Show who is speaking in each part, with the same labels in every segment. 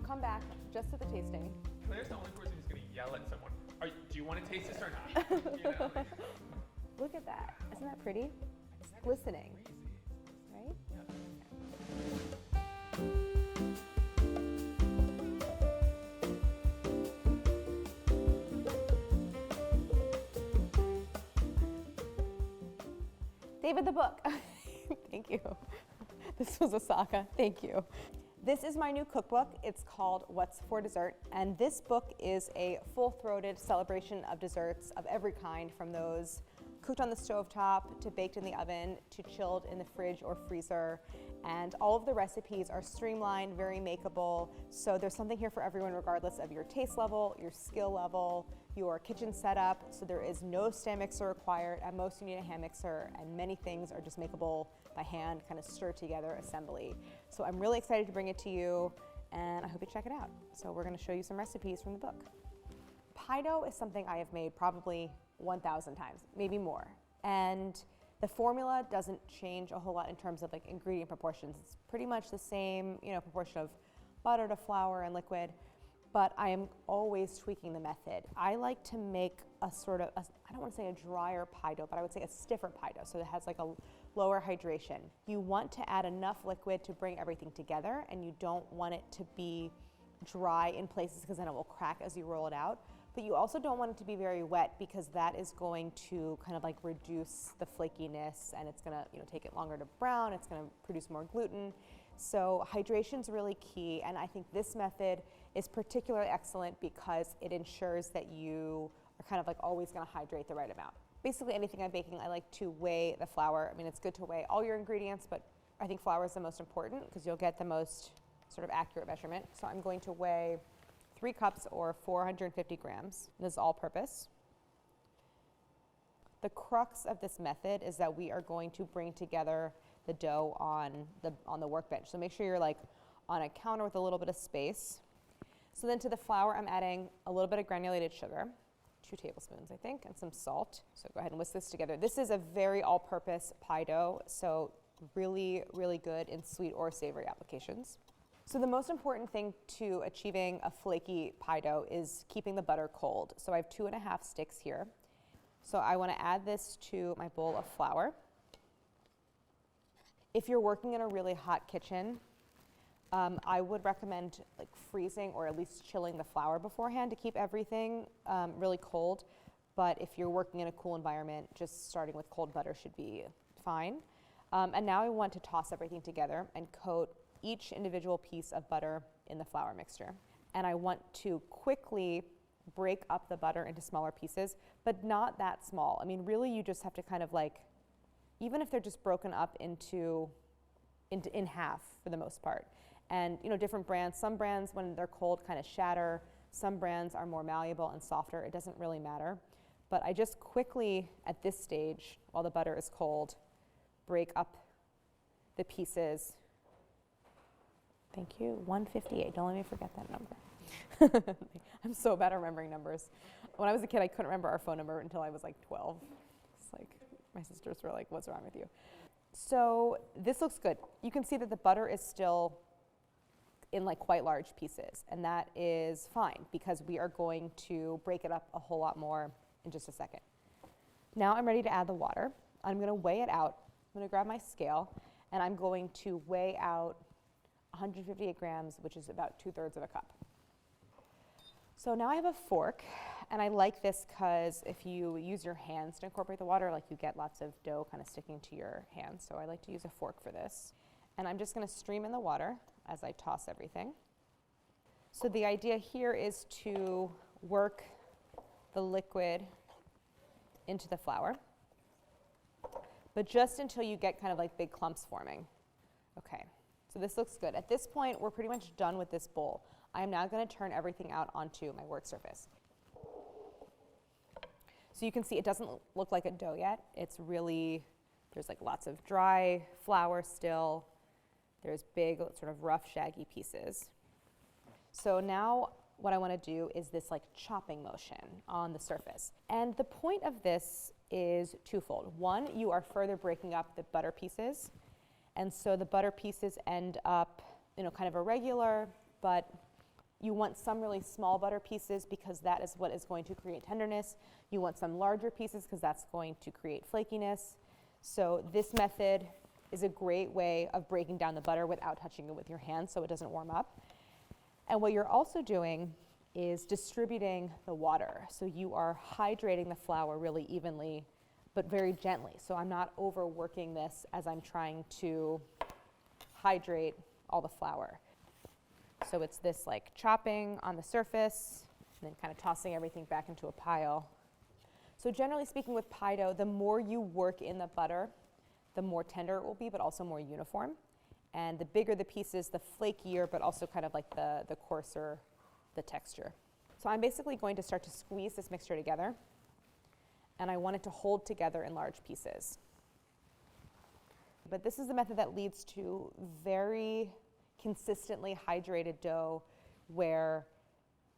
Speaker 1: come back just to the tasting.
Speaker 2: Claire's the only person who's going to yell at someone. Do you want to taste this or not? You know, like,
Speaker 1: Look at that. Isn't that pretty? It's glistening, right? David the book. Thank you. This was a saga. Thank you. This is my new cookbook. It's called What's for Dessert, and this book is a full-throated celebration of desserts of every kind, from those cooked on the stovetop to baked in the oven to chilled in the fridge or freezer. And all of the recipes are streamlined, very makeable, so there's something here for everyone regardless of your taste level, your skill level, your kitchen setup. So there is no stand mixer required. At most you need a hand mixer, and many things are just makeable by hand, kind of stir together assembly. So I'm really excited to bring it to you, and I hope you check it out. So we're going to show you some recipes from the book. Pie dough is something I have made probably 1,000 times, maybe more. And the formula doesn't change a whole lot in terms of like ingredient proportions. It's pretty much the same, proportion of butter to flour and liquid, but I am always tweaking the method. I like to make a sort of, I don't want to say a drier pie dough, but I would say a stiffer pie dough, so it has like a lower hydration. You want to add enough liquid to bring everything together, and you don't want it to be dry in places because then it will crack as you roll it out. But you also don't want it to be very wet, because that is going to kind of like reduce the flakiness, and it's gonna take it longer to brown, it's gonna produce more gluten. So hydration's really key, and I think this method is particularly excellent because it ensures that you are kind of like always gonna hydrate the right amount. Basically anything I'm baking, I like to weigh the flour. I mean, it's good to weigh all your ingredients, but I think flour is the most important because you'll get the most sort of accurate measurement. So I'm going to weigh 3 cups or 450 grams. This is all purpose. The crux of this method is that we are going to bring together the dough on the workbench. So make sure you're like on a counter with a little bit of space. So then to the flour, I'm adding a little bit of granulated sugar, 2 tablespoons, I think, and some salt. So go ahead and whisk this together. This is a very all-purpose pie dough, so really, really good in sweet or savory applications. So the most important thing to achieving a flaky pie dough is keeping the butter cold. So I have 2.5 sticks here. So I want to add this to my bowl of flour. If you're working in a really hot kitchen, I would recommend like freezing or at least chilling the flour beforehand to keep everything really cold. But if you're working in a cool environment, just starting with cold butter should be fine. And now I want to toss everything together and coat each individual piece of butter in the flour mixture. And I want to quickly break up the butter into smaller pieces, but not that small. I mean, really you just have to kind of like, even if they're just broken up in half for the most part. And different brands, some brands when they're cold kind of shatter, some brands are more malleable and softer. It doesn't really matter. But I just quickly, at this stage, while the butter is cold, break up the pieces. Thank you, 158, don't let me forget that number. I'm so bad at remembering numbers. When I was a kid, I couldn't remember our phone number until I was like 12. It's like, my sisters were like, what's wrong with you? So this looks good. You can see that the butter is still in like quite large pieces, and that is fine because we are going to break it up a whole lot more in just a second. Now I'm ready to add the water. I'm gonna weigh it out. I'm gonna grab my scale, and I'm going to weigh out 158 grams, which is about 2/3 of a cup. So now I have a fork, and I like this because if you use your hands to incorporate the water, like you get lots of dough kind of sticking to your hands. So I like to use a fork for this. And I'm just going to stream in the water as I toss everything. So the idea here is to work the liquid into the flour, but just until you get kind of like big clumps forming. Okay, so this looks good. At this point, we're pretty much done with this bowl. I am now going to turn everything out onto my work surface. So you can see it doesn't look like a dough yet. It's really, there's like lots of dry flour still. There's big, sort of rough, shaggy pieces. So now what I want to do is this like chopping motion on the surface. And the point of this is twofold. One, you are further breaking up the butter pieces. And so the butter pieces end up, kind of irregular, but You want some really small butter pieces because that is what is going to create tenderness. You want some larger pieces because that's going to create flakiness. So this method is a great way of breaking down the butter without touching it with your hands so it doesn't warm up. And what you're also doing is distributing the water. So you are hydrating the flour really evenly, but very gently. So I'm not overworking this as I'm trying to hydrate all the flour. So it's this like chopping on the surface and then kind of tossing everything back into a pile. So generally speaking with pie dough, the more you work in the butter, the more tender it will be, but also more uniform. And the bigger the pieces, the flakier, but also kind of like the coarser the texture. So I'm basically going to start to squeeze this mixture together, and I want it to hold together in large pieces. But this is the method that leads to very consistently hydrated dough where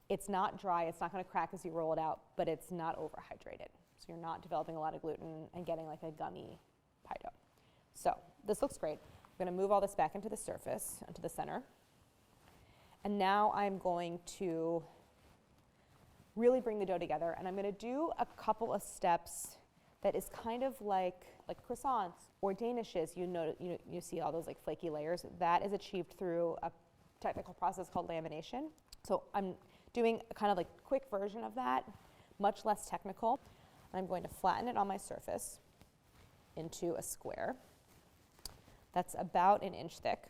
Speaker 1: it's not dry, it's not going to crack as you roll it out, but it's not overhydrated. So you're not developing a lot of gluten and getting like a gummy pie dough. So this looks great. I'm going to move all this back into the surface, into the center. And now I'm going to really bring the dough together, and I'm going to do a couple of steps that is kind of like croissants or danishes. You see all those like flaky layers. That is achieved through a technical process called lamination. So I'm doing a kind of like quick version of that, much less technical. I'm going to flatten it on my surface into a square that's about an inch thick.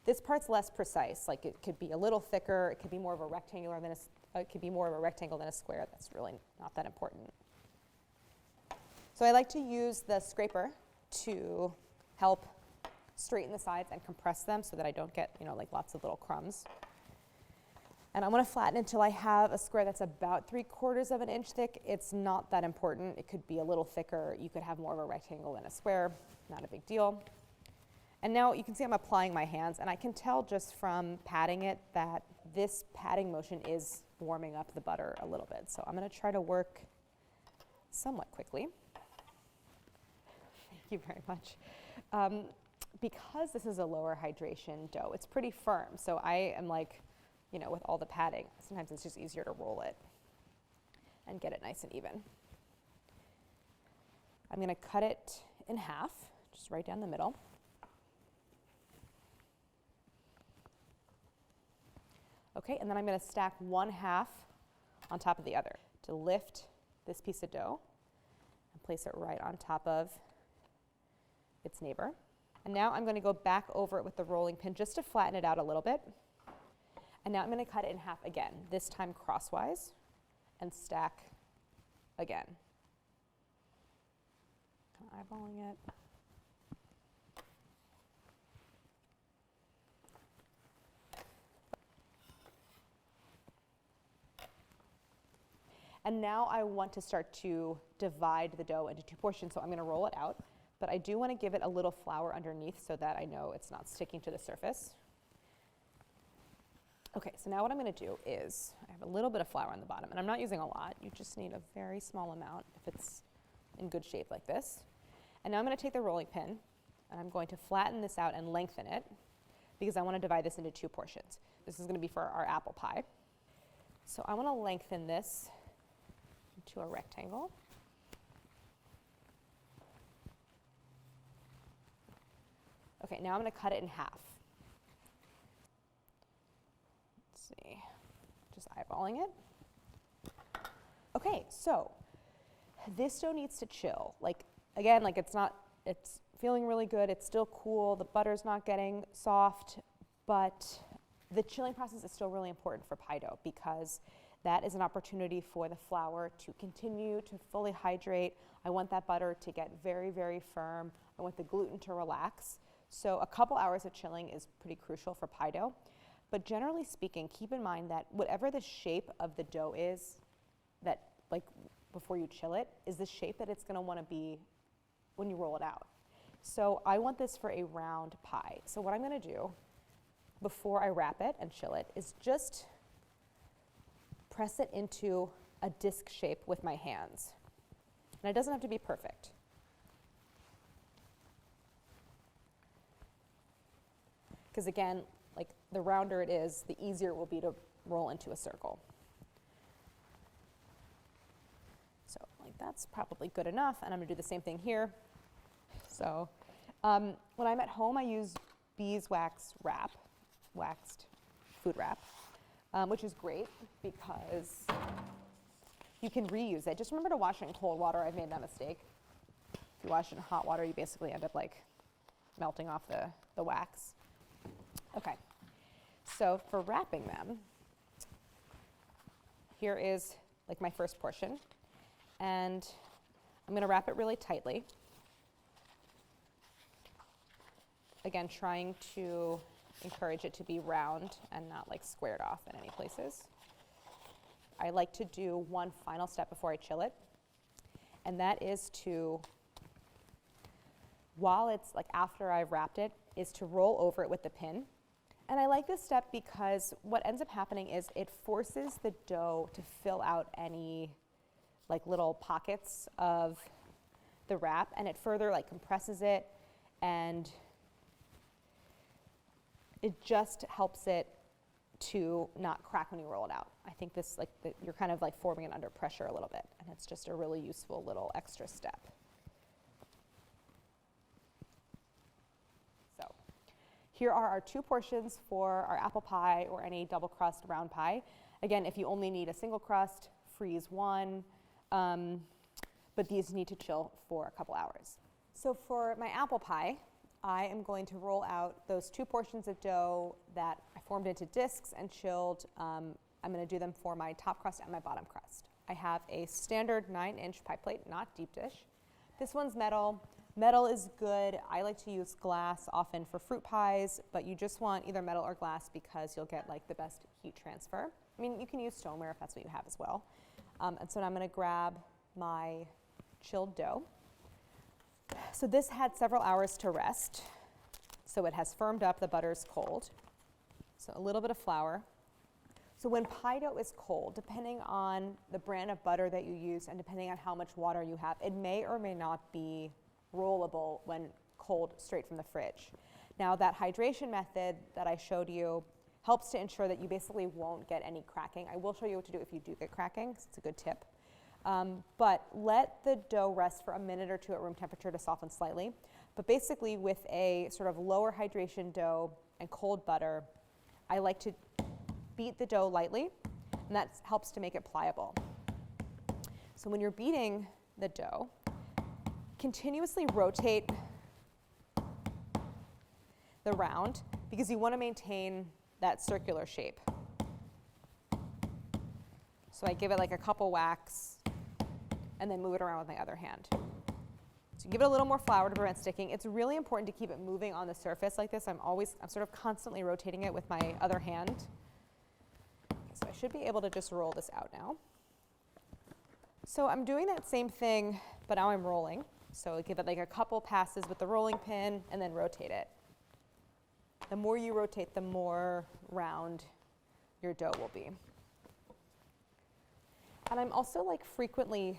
Speaker 1: This part's less precise, like it could be a little thicker, it could be more of a rectangular than it could be more of a rectangle than a square. That's really not that important. So I like to use the scraper to help straighten the sides and compress them so that I don't get, like lots of little crumbs. And I'm going to flatten until I have a square that's about 3/4 of an inch thick. It's not that important. It could be a little thicker. You could have more of a rectangle than a square. Not a big deal. And now you can see I'm applying my hands, and I can tell just from patting it that this patting motion is warming up the butter a little bit. So I'm going to try to work somewhat quickly. Thank you very much. Because this is a lower hydration dough, it's pretty firm. So I am like, with all the padding, sometimes it's just easier to roll it and get it nice and even. I'm going to cut it in half, just right down the middle. Okay, and then I'm going to stack one half on top of the other to lift this piece of dough and place it right on top of its neighbor. And now I'm going to go back over it with the rolling pin just to flatten it out a little bit. And now I'm going to cut it in half again, this time crosswise, and stack again. Eyeballing it. And now I want to start to divide the dough into 2 portions, so I'm going to roll it out. But I do want to give it a little flour underneath so that I know it's not sticking to the surface. Okay, so now what I'm going to do is, I have a little bit of flour on the bottom, and I'm not using a lot. You just need a very small amount if it's in good shape like this. And now I'm going to take the rolling pin, and I'm going to flatten this out and lengthen it, because I want to divide this into 2 portions. This is going to be for our apple pie. So I want to lengthen this into a rectangle. Okay, now I'm going to cut it in half. Let's see, just eyeballing it. Okay, so this dough needs to chill. Again, it's feeling really good, it's still cool, the butter's not getting soft, but the chilling process is still really important for pie dough because that is an opportunity for the flour to continue to fully hydrate. I want that butter to get very, very firm. I want the gluten to relax. So a couple hours of chilling is pretty crucial for pie dough. But generally speaking, keep in mind that whatever the shape of the dough is, that before you chill it, is the shape that it's going to want to be when you roll it out. So I want this for a round pie. So what I'm going to do before I wrap it and chill it is just press it into a disc shape with my hands. And it doesn't have to be perfect. Because again, like the rounder it is, the easier it will be to roll into a circle. So like that's probably good enough, and I'm gonna do the same thing here. So when I'm at home, I use beeswax wrap, waxed food wrap, which is great because you can reuse it. Just remember to wash it in cold water. I've made that mistake. If you wash it in hot water, you basically end up like melting off the wax. Okay, so for wrapping them, here is like my first portion, and I'm gonna wrap it really tightly. Again, trying to encourage it to be round and not like squared off in any places. I like to do one final step before I chill it, and that is to, while it's like after I've wrapped it, is to roll over it with the pin. And I like this step because what ends up happening is it forces the dough to fill out any like little pockets of the wrap, and it further like compresses it, and it just helps it to not crack when you roll it out. I think this, like, you're kind of like forming it under pressure a little bit, and it's just a really useful little extra step. So here are our 2 portions for our apple pie or any double crust round pie. Again, if you only need a single crust, freeze 1, but these need to chill for a couple hours. So for my apple pie, I am going to roll out those 2 portions of dough that I formed into discs and chilled. I'm going to do them for my top crust and my bottom crust. I have a standard 9-inch pie plate, not deep dish. This one's metal. Metal is good. I like to use glass often for fruit pies, but you just want either metal or glass because you'll get like the best heat transfer. I mean, you can use stoneware if that's what you have as well. And so now I'm going to grab my chilled dough. So this had several hours to rest. So it has firmed up, the butter's cold. So a little bit of flour. So when pie dough is cold, depending on the brand of butter that you use and depending on how much water you have, it may or may not be rollable when cold straight from the fridge. Now that hydration method that I showed you helps to ensure that you basically won't get any cracking. I will show you what to do if you do get cracking, 'cause it's a good tip. But let the dough rest for a minute or 2 at room temperature to soften slightly. But basically with a sort of lower hydration dough and cold butter, I like to beat the dough lightly, and that helps to make it pliable. So when you're beating the dough, continuously rotate the round because you want to maintain that circular shape. So I give it like a couple whacks and then move it around with my other hand. So give it a little more flour to prevent sticking. It's really important to keep it moving on the surface like this. I'm sort of constantly rotating it with my other hand. So I should be able to just roll this out now. So I'm doing that same thing, but now I'm rolling. So give it like a couple passes with the rolling pin and then rotate it. The more you rotate, the more round your dough will be. And I'm also like frequently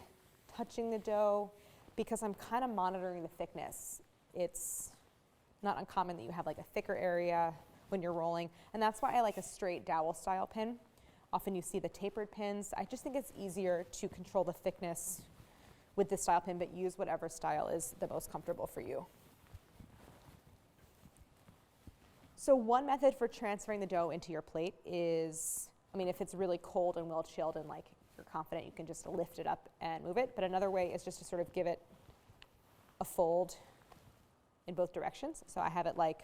Speaker 1: touching the dough because I'm kind of monitoring the thickness. It's not uncommon that you have like a thicker area when you're rolling, and that's why I like a straight dowel style pin. Often you see the tapered pins. I just think it's easier to control the thickness with this style pin, but use whatever style is the most comfortable for you. So one method for transferring the dough into your plate is, I mean, if it's really cold and well chilled and like you're confident, you can just lift it up and move it. But another way is just to sort of give it a fold in both directions. So I have it like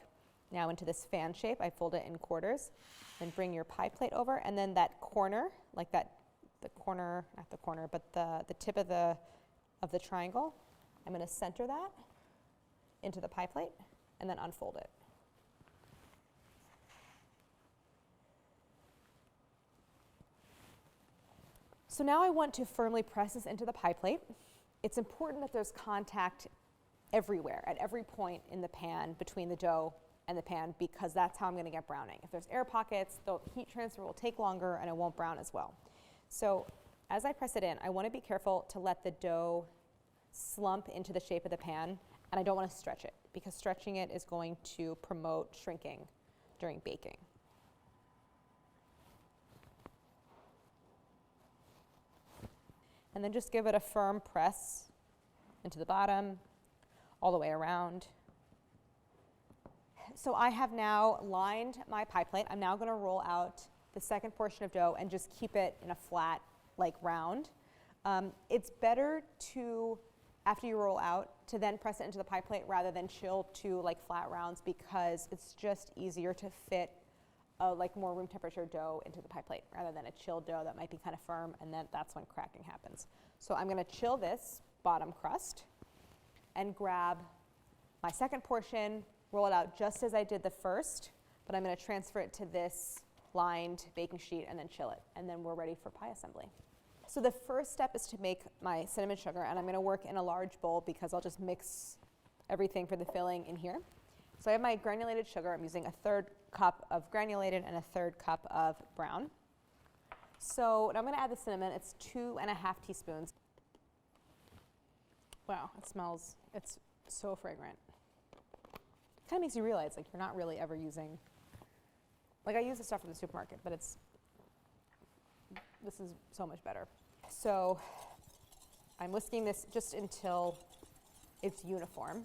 Speaker 1: now into this fan shape. I fold it in quarters, then bring your pie plate over, and then that corner, like that, the corner, not the corner, but the tip of the triangle, I'm going to center that into the pie plate and then unfold it. So now I want to firmly press this into the pie plate. It's important that there's contact everywhere, at every point in the pan between the dough and the pan, because that's how I'm going to get browning. If there's air pockets, the heat transfer will take longer and it won't brown as well. So as I press it in, I want to be careful to let the dough slump into the shape of the pan, and I don't want to stretch it because stretching it is going to promote shrinking during baking. And then just give it a firm press into the bottom, all the way around. So I have now lined my pie plate. I'm now going to roll out the second portion of dough and just keep it in a flat, like round. It's better to, after you roll out, to then press it into the pie plate rather than chill to like flat rounds, because it's just easier to fit a like more room temperature dough into the pie plate rather than a chilled dough that might be kind of firm, and then that's when cracking happens. So I'm going to chill this bottom crust and grab my second portion, roll it out just as I did the first, but I'm going to transfer it to this lined baking sheet and then chill it, and then we're ready for pie assembly. So the first step is to make my cinnamon sugar, and I'm going to work in a large bowl because I'll just mix everything for the filling in here. So I have my granulated sugar. I'm using a 1/3 cup of granulated and a 1/3 cup of brown. So now I'm going to add the cinnamon. It's 2.5 teaspoons. Wow, it smells, it's so fragrant. It kind of makes you realize like you're not really ever using, like I use the stuff from the supermarket, but this is so much better. So I'm whisking this just until it's uniform.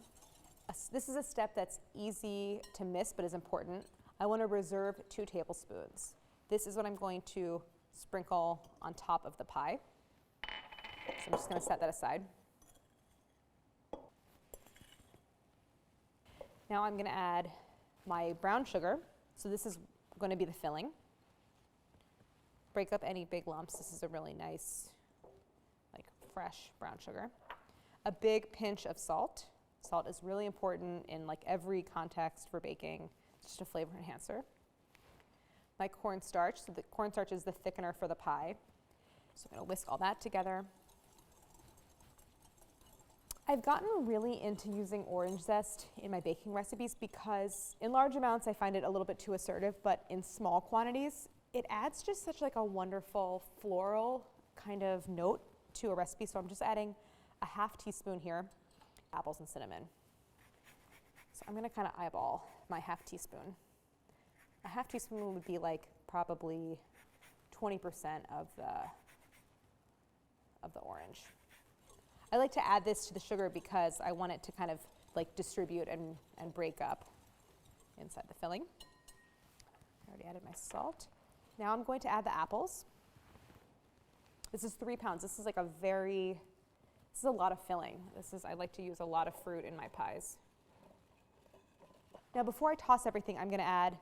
Speaker 1: This is a step that's easy to miss but is important. I want to reserve 2 tablespoons. This is what I'm going to sprinkle on top of the pie. So I'm just going to set that aside. Now I'm going to add my brown sugar. So this is going to be the filling. Break up any big lumps. This is a really nice, like fresh brown sugar. A big pinch of salt. Salt is really important in like every context for baking. It's just a flavor enhancer. My cornstarch. So the cornstarch is the thickener for the pie. So I'm going to whisk all that together. I've gotten really into using orange zest in my baking recipes because in large amounts I find it a little bit too assertive, but in small quantities it adds just such like a wonderful floral kind of note to a recipe. So I'm just adding a 1/2 teaspoon here, apples and cinnamon. So I'm going to kind of eyeball my 1/2 teaspoon. A 1/2 teaspoon would be like probably 20% of the orange. I like to add this to the sugar because I want it to kind of like distribute and break up inside the filling. I already added my salt. Now I'm going to add the apples. This is 3 pounds. This is like this is a lot of filling. I like to use a lot of fruit in my pies. Now before I toss everything, I'm going to add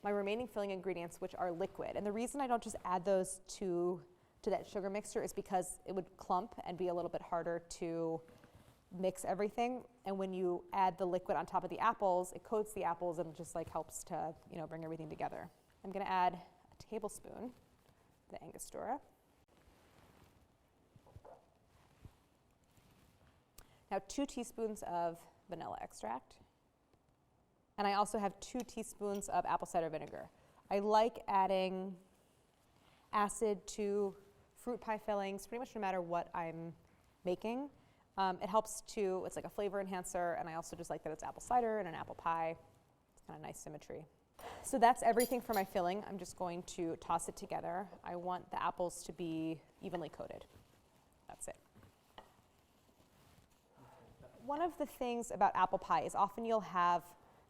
Speaker 1: my remaining filling ingredients, which are liquid. And the reason I don't just add those to that sugar mixture is because it would clump and be a little bit harder to mix everything. And when you add the liquid on top of the apples, it coats the apples and just like helps to bring everything together. I'm going to add a tablespoon of the Angostura. Now 2 teaspoons of vanilla extract. And I also have 2 teaspoons of apple cider vinegar. I like adding acid to fruit pie fillings, pretty much no matter what I'm making. It helps it's like a flavor enhancer, and I also just like that it's apple cider and an apple pie. It's kind of nice symmetry. So that's everything for my filling. I'm just going to toss it together. I want the apples to be evenly coated. That's it. One of the things about apple pie is often you'll have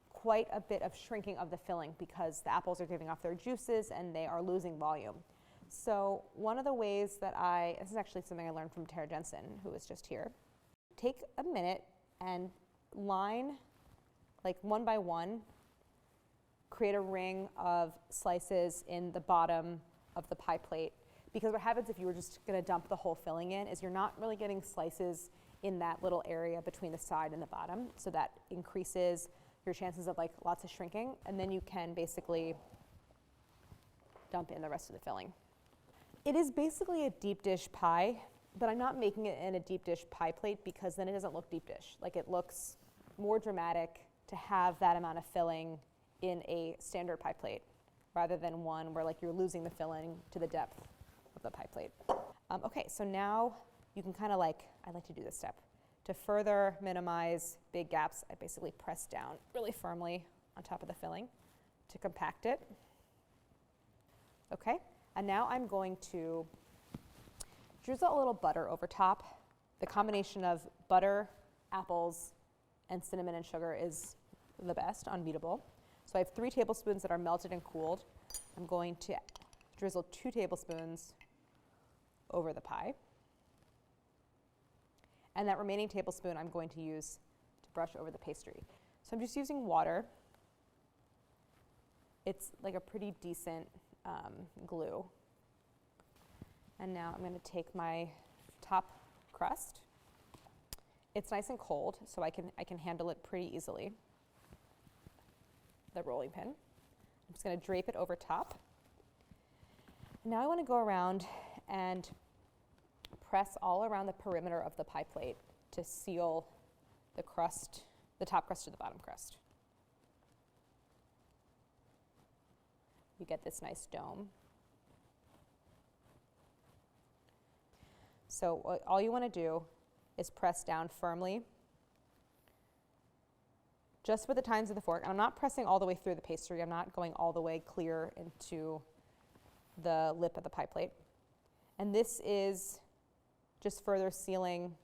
Speaker 1: quite a bit of shrinking of the filling because the apples are giving off their juices and they are losing volume. So one of the ways that this is actually something I learned from Tara Jensen, who was just here. Take a minute and line, like one by one, create a ring of slices in the bottom of the pie plate. Because what happens if you were just going to dump the whole filling in is you're not really getting slices in that little area between the side and the bottom. So that increases your chances of like lots of shrinking, and then you can basically dump in the rest of the filling. It is basically a deep dish pie, but I'm not making it in a deep dish pie plate because then it doesn't look deep dish. Like it looks more dramatic to have that amount of filling in a standard pie plate rather than one where like you're losing the filling to the depth of the pie plate. Okay, so now you can kind of I like to do this step. To further minimize big gaps, I basically press down really firmly on top of the filling to compact it. Okay, and now I'm going to drizzle a little butter over top. The combination of butter, apples, and cinnamon and sugar is the best, unbeatable. So I have 3 tablespoons that are melted and cooled. I'm going to drizzle 2 tablespoons over the pie. And that remaining tablespoon I'm going to use to brush over the pastry. So I'm just using water. It's like a pretty decent glue. And now I'm going to take my top crust. It's nice and cold, so I can handle it pretty easily. The rolling pin. I'm just going to drape it over top. Now I want to go around and press all around the perimeter of the pie plate to seal the crust, the top crust to the bottom crust. You get this nice dome. So all you want to do is press down firmly, just with the tines of the fork. And I'm not pressing all the way through the pastry. I'm not going all the way clear into the lip of the pie plate. And this is just further sealing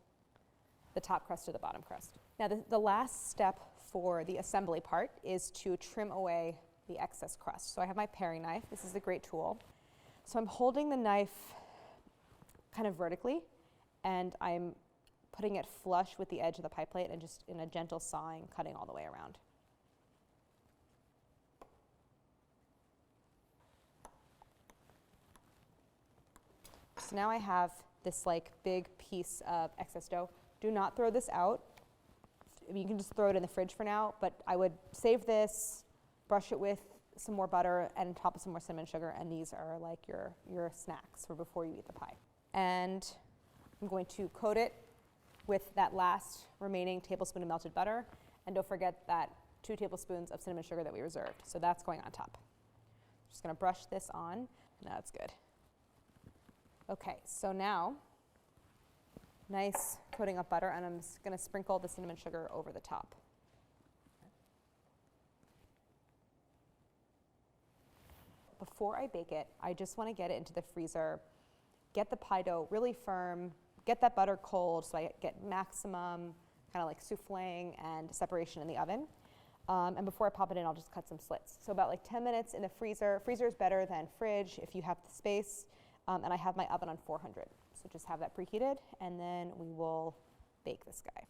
Speaker 1: the top crust to the bottom crust. Now the last step for the assembly part is to trim away the excess crust. So I have my paring knife. This is a great tool. So I'm holding the knife kind of vertically, and I'm putting it flush with the edge of the pie plate and just in a gentle sawing, cutting all the way around. So now I have this like big piece of excess dough. Do not throw this out. You can just throw it in the fridge for now, but I would save this, brush it with some more butter and top it some more cinnamon sugar, and these are like your snacks for before you eat the pie. And I'm going to coat it with that last remaining tablespoon of melted butter, and don't forget that 2 tablespoons of cinnamon sugar that we reserved. So that's going on top. Just going to brush this on. Now it's good. Okay, so now, nice coating of butter, and I'm just going to sprinkle the cinnamon sugar over the top. Before I bake it, I just want to get it into the freezer, get the pie dough really firm, get that butter cold so I get maximum kind of like souffling and separation in the oven. And before I pop it in, I'll just cut some slits. So about like 10 minutes in the freezer. Freezer is better than fridge if you have the space. And I have my oven on 400. So just have that preheated, and then we will bake this guy. I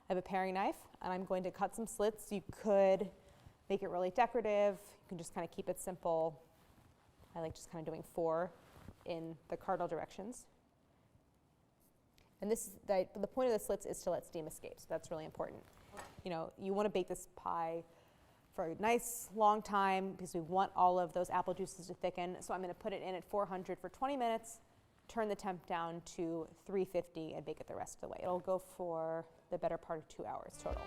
Speaker 1: have a paring knife, and I'm going to cut some slits. You could make it really decorative. You can just kind of keep it simple. I like just kind of doing 4 in the cardinal directions. And this, the point of the slits is to let steam escape, so that's really important. You know, you want to bake this pie for a nice long time because we want all of those apple juices to thicken. So I'm going to put it in at 400 for 20 minutes, turn the temp down to 350, and bake it the rest of the way. It'll go for the better part of 2 hours total.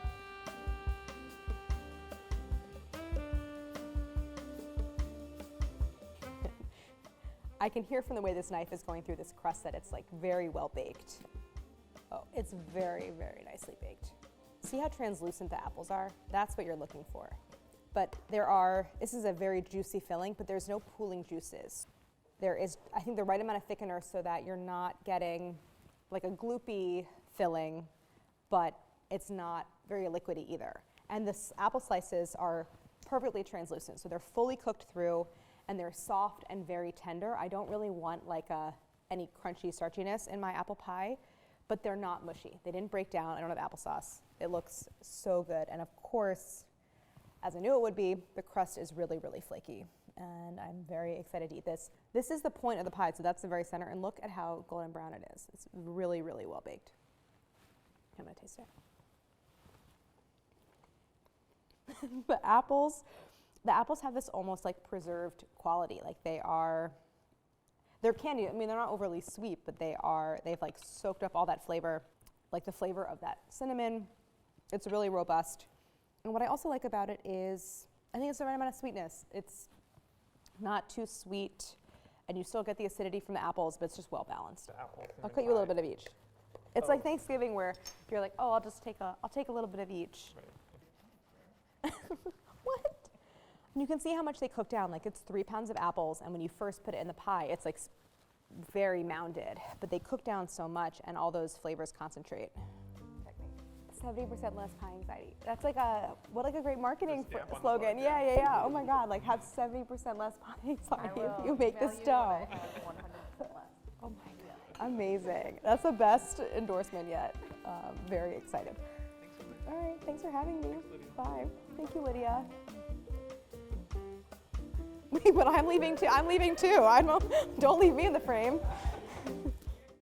Speaker 1: I can hear from the way this knife is going through this crust that it's like very well baked. Oh, it's very, very nicely baked. See how translucent the apples are? That's what you're looking for. But this is a very juicy filling, but there's no pooling juices. There is, I think, the right amount of thickener so that you're not getting like a gloopy filling, but it's not very liquidy either. And the apple slices are perfectly translucent, so they're fully cooked through, and they're soft and very tender. I don't really want like any crunchy starchiness in my apple pie, but they're not mushy. They didn't break down. I don't have applesauce. It looks so good. And of course, as I knew it would be, the crust is really, really flaky. And I'm very excited to eat this. This is the point of the pie, so that's the very center. And look at how golden brown it is. It's really, really well baked. I'm gonna taste it. The apples have this almost like preserved quality. Like they're candy. I mean, they're not overly sweet, but they've like soaked up all that flavor, like the flavor of that cinnamon. It's really robust. And what I also like about it is, I think it's the right amount of sweetness. It's not too sweet, and you still get the acidity from the apples, but it's just well balanced. I'll cut you a little bit of each. It's like Thanksgiving where you're like, oh, I'll take a little bit of each.
Speaker 2: Right.
Speaker 1: What? And you can see how much they cook down. Like it's 3 pounds of apples, and when you first put it in the pie, it's like very mounded. But they cook down so much, and all those flavors concentrate. 70% less pie anxiety. That's like a great marketing slogan. Yeah. Oh my God, like have 70% less pie anxiety if you make this dough.
Speaker 3: 100% less.
Speaker 1: Oh my God, amazing. That's the best endorsement yet. Very excited. All right, thanks for having me. Bye. Thank you, Lydia. Wait, but I'm leaving too. I don't leave me in the frame.